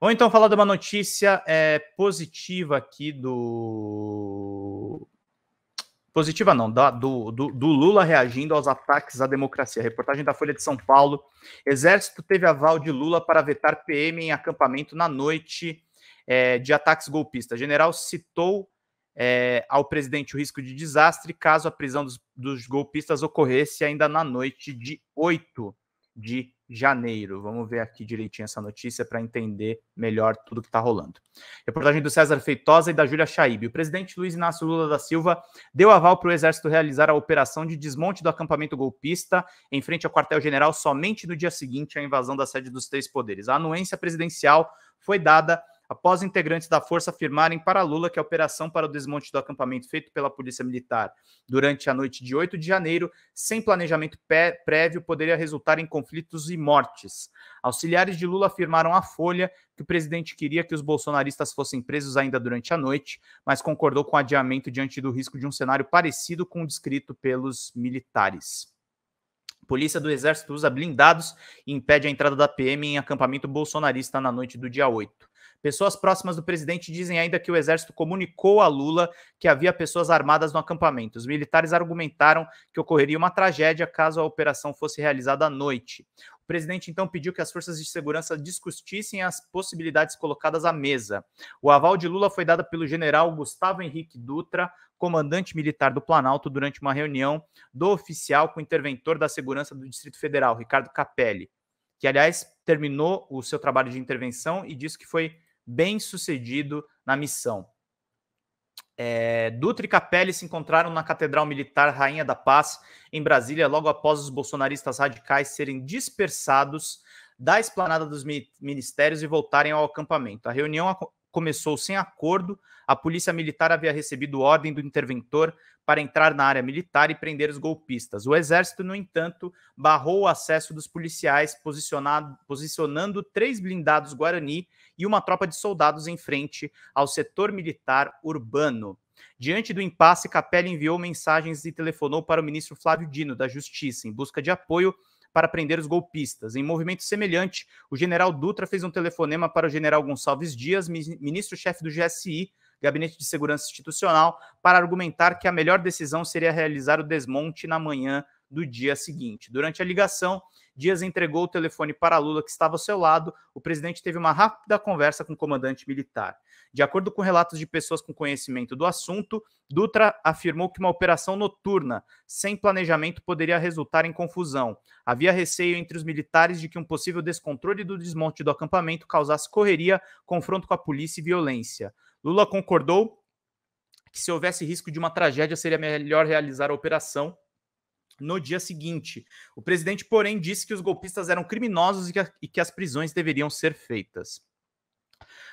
Ou então falar de uma notícia positiva aqui do... Positiva não, do Lula reagindo aos ataques à democracia. Reportagem da Folha de São Paulo. Exército teve aval de Lula para vetar PM em acampamento na noite de ataques golpistas. General citou ao presidente o risco de desastre caso a prisão dos golpistas ocorresse ainda na noite de 8 de janeiro. Vamos ver aqui direitinho essa notícia para entender melhor tudo que está rolando. Reportagem do César Feitosa e da Júlia Chaib. O presidente Luiz Inácio Lula da Silva deu aval para o Exército realizar a operação de desmonte do acampamento golpista em frente ao quartel-general somente no dia seguinte à invasão da sede dos três poderes. A anuência presidencial foi dada após integrantes da força afirmarem para Lula que a operação para o desmonte do acampamento feito pela Polícia Militar durante a noite de 8 de janeiro, sem planejamento prévio, poderia resultar em conflitos e mortes. Auxiliares de Lula afirmaram à Folha que o presidente queria que os bolsonaristas fossem presos ainda durante a noite, mas concordou com o adiamento diante do risco de um cenário parecido com o descrito pelos militares. Polícia do Exército usa blindados e impede a entrada da PM em acampamento bolsonarista na noite do dia 8. Pessoas próximas do presidente dizem ainda que o Exército comunicou a Lula que havia pessoas armadas no acampamento. Os militares argumentaram que ocorreria uma tragédia caso a operação fosse realizada à noite. O presidente então pediu que as forças de segurança discutissem as possibilidades colocadas à mesa. O aval de Lula foi dado pelo general Gustavo Henrique Dutra, comandante militar do Planalto, durante uma reunião do oficial com o interventor da segurança do Distrito Federal, Ricardo Capelli, que, aliás, terminou o seu trabalho de intervenção e disse que foi bem sucedido na missão. Dutra e Capelli se encontraram na Catedral Militar Rainha da Paz, em Brasília, logo após os bolsonaristas radicais serem dispersados da esplanada dos ministérios e voltarem ao acampamento. A reunião começou sem acordo. A polícia militar havia recebido ordem do interventor para entrar na área militar e prender os golpistas. O Exército, no entanto, barrou o acesso dos policiais, posicionando 3 blindados Guarani e uma tropa de soldados em frente ao setor militar urbano. Diante do impasse, Capelli enviou mensagens e telefonou para o ministro Flávio Dino, da Justiça, em busca de apoio para prender os golpistas. Em movimento semelhante, o general Dutra fez um telefonema para o general Gonçalves Dias, ministro-chefe do GSI, Gabinete de Segurança Institucional, para argumentar que a melhor decisão seria realizar o desmonte na manhã do dia seguinte. Durante a ligação, Dias entregou o telefone para Lula, que estava ao seu lado. O presidente teve uma rápida conversa com o comandante militar. De acordo com relatos de pessoas com conhecimento do assunto, Dutra afirmou que uma operação noturna, sem planejamento, poderia resultar em confusão. Havia receio entre os militares de que um possível descontrole do desmonte do acampamento causasse correria, confronto com a polícia e violência. Lula concordou que, se houvesse risco de uma tragédia, seria melhor realizar a operação no dia seguinte. O presidente, porém, disse que os golpistas eram criminosos e que as prisões deveriam ser feitas.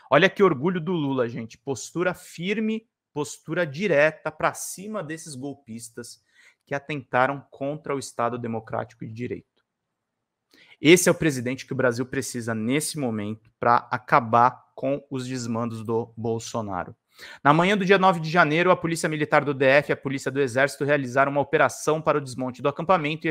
Olha que orgulho do Lula, gente. Postura firme, postura direta para cima desses golpistas que atentaram contra o Estado Democrático e de Direito. Esse é o presidente que o Brasil precisa nesse momento para acabar com os desmandos do Bolsonaro. Na manhã do dia 9 de janeiro, a Polícia Militar do DF e a Polícia do Exército realizaram uma operação para o desmonte do acampamento e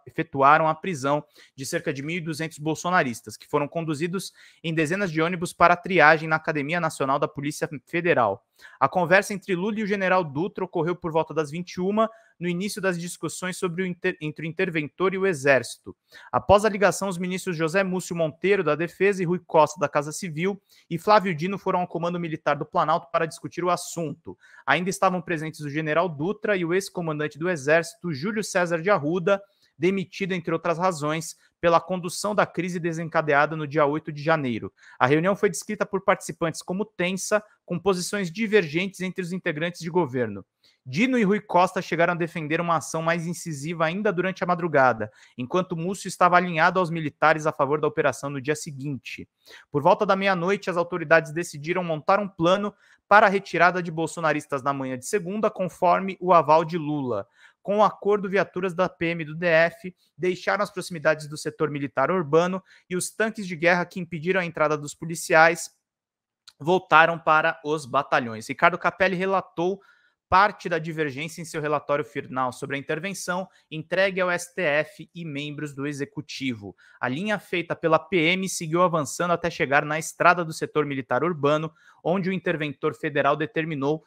efetuaram a prisão de cerca de 1.200 bolsonaristas, que foram conduzidos em dezenas de ônibus para a triagem na Academia Nacional da Polícia Federal. A conversa entre Lula e o general Dutra ocorreu por volta das 21h, no início das discussões entre o interventor e o Exército. Após a ligação, os ministros José Múcio Monteiro, da Defesa, e Rui Costa, da Casa Civil, e Flávio Dino foram ao Comando Militar do Planalto para discutir o assunto. Ainda estavam presentes o general Dutra e o ex-comandante do Exército, Júlio César de Arruda, demitido, entre outras razões, pela condução da crise desencadeada no dia 8 de janeiro. A reunião foi descrita por participantes como tensa, com posições divergentes entre os integrantes de governo. Dino e Rui Costa chegaram a defender uma ação mais incisiva ainda durante a madrugada, enquanto Múcio estava alinhado aos militares a favor da operação no dia seguinte. Por volta da meia-noite, as autoridades decidiram montar um plano para a retirada de bolsonaristas na manhã de segunda, conforme o aval de Lula. Com o acordo, viaturas da PM do DF deixaram as proximidades do setor militar urbano e os tanques de guerra que impediram a entrada dos policiais voltaram para os batalhões. Ricardo Capelli relatou parte da divergência em seu relatório final sobre a intervenção entregue ao STF e membros do Executivo. A linha feita pela PM seguiu avançando até chegar na estrada do setor militar urbano, onde o interventor federal determinou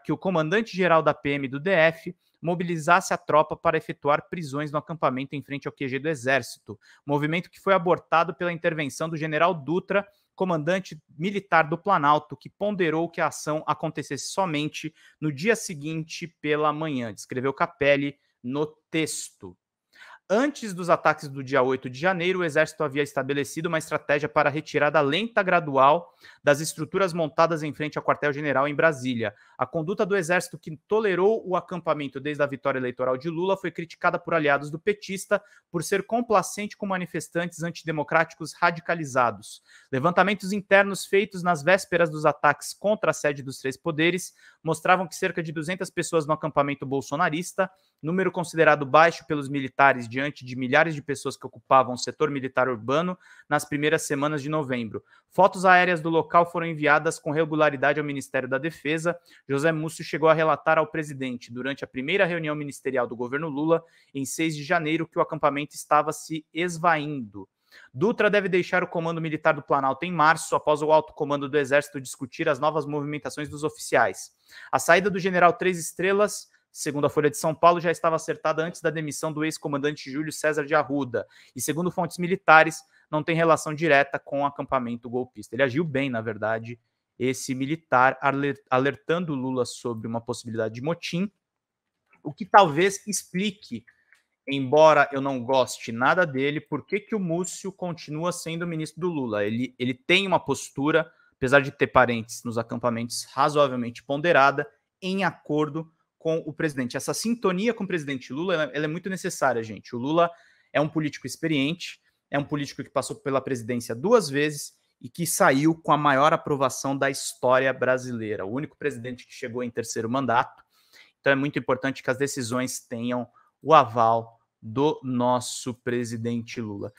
que o comandante-geral da PM do DF mobilizasse a tropa para efetuar prisões no acampamento em frente ao QG do Exército, movimento que foi abortado pela intervenção do general Dutra, comandante militar do Planalto, que ponderou que a ação acontecesse somente no dia seguinte pela manhã, descreveu Capelli no texto. Antes dos ataques do dia 8 de janeiro, o Exército havia estabelecido uma estratégia para a retirada lenta gradual das estruturas montadas em frente ao quartel-general em Brasília. A conduta do Exército, que tolerou o acampamento desde a vitória eleitoral de Lula, foi criticada por aliados do petista por ser complacente com manifestantes antidemocráticos radicalizados. Levantamentos internos feitos nas vésperas dos ataques contra a sede dos três poderes mostravam que cerca de 200 pessoas no acampamento bolsonarista, número considerado baixo pelos militares diante de milhares de pessoas que ocupavam o setor militar urbano nas primeiras semanas de novembro. Fotos aéreas do local foram enviadas com regularidade ao Ministério da Defesa. José Múcio chegou a relatar ao presidente, durante a primeira reunião ministerial do governo Lula, em 6 de janeiro, que o acampamento estava se esvaindo. Dutra deve deixar o comando militar do Planalto em março, após o alto comando do Exército discutir as novas movimentações dos oficiais. A saída do general 3 Estrelas, segundo a Folha de São Paulo, já estava acertada antes da demissão do ex-comandante Júlio César de Arruda e, segundo fontes militares, não tem relação direta com o acampamento golpista. Ele agiu bem, na verdade, esse militar, alertando Lula sobre uma possibilidade de motim, o que talvez explique, embora eu não goste nada dele, por que o Múcio continua sendo ministro do Lula. Ele tem uma postura, apesar de ter parentes nos acampamentos, razoavelmente ponderada, em acordo com o presidente. Essa sintonia com o presidente Lula, ela é muito necessária, gente. O Lula é um político experiente, é um político que passou pela presidência 2 vezes e que saiu com a maior aprovação da história brasileira. O único presidente que chegou em 3º mandato. Então é muito importante que as decisões tenham o aval do nosso presidente Lula.